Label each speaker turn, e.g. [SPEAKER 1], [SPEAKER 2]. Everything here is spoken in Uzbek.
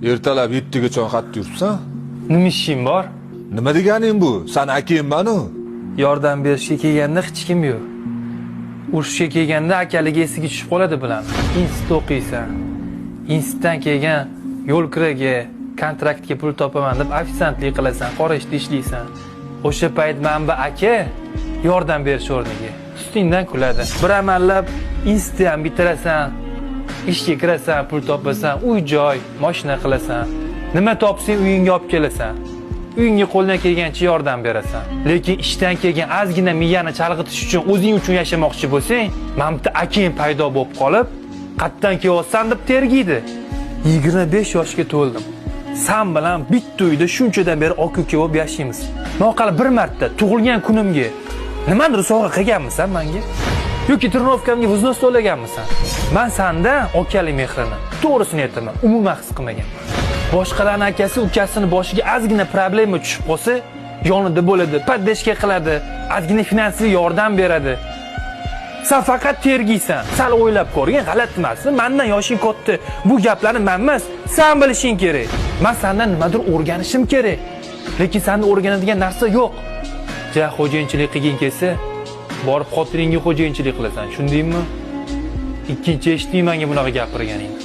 [SPEAKER 1] Ertalab 7gacha xat yuribsan?
[SPEAKER 2] Nima ishing bor?
[SPEAKER 1] Nima deganing bu? Sen akangman-ku.
[SPEAKER 2] Yordam berishga kelganda hech kim yo'q. Urushga kelganda akaligi esiga tushib qoladi bilan. Institut o'qiysan. Institutdan kelgan yo'lkiraga, kontraktga pul topaman deb ofitsiantlik qilasan, qora ishda ishlaysan. O'sha payt manba aka yordam berish o'rniga ustingdan kuladi. Bir amallab institutni ham bitirasan, ishga kirasan, pul topasan, uy-joy, mashina qilasan. Nima topsang uyingga olib kelasan. Uyingga qo'ldan kelgancha yordam berasan. Lekin ishdan kelgan ozgina miyani chalg'itish uchun o'zing uchun yashamoqchi bo'lsang, mamta akang paydo bo'lib qolib, qatdan kelyapsan deb tergiydi. 25 yoshga to'ldim. Sen bilan bitta uyda shunchadan beri aka-uka bo'lib yashaymiz. Noqal bir marta tug'ilgan kunimga nimadir sovg'a qilganmisan menga? Yoki turnovkamga vuznos to'laganmisan? Men sendan akalik mehrini, to'g'risini aytaman, umuman his qilmaganman. Boshqalarning akasi ukasini boshiga ozgina problema tushib qolsa, yonida bo'ladi, poddeshka qiladi, ozgina finansiy yordam beradi. Sen faqat tergiysan. Sal o'ylab ko'rgin, g'alati emasmi? Mendan yoshing katta. Bu gaplarni men emas, sen bilishing kerak. Men sendan nimadir o'rganishim kerak. Lekin senda o'rganadigan narsa yo'q. Ja xo'jayinchilik qilgin kelsa, borib xotiringga xo'jayinchilik qilasan, tushundingmi? Ikkinchi eshitmayman menga bunaqa gapirganingni.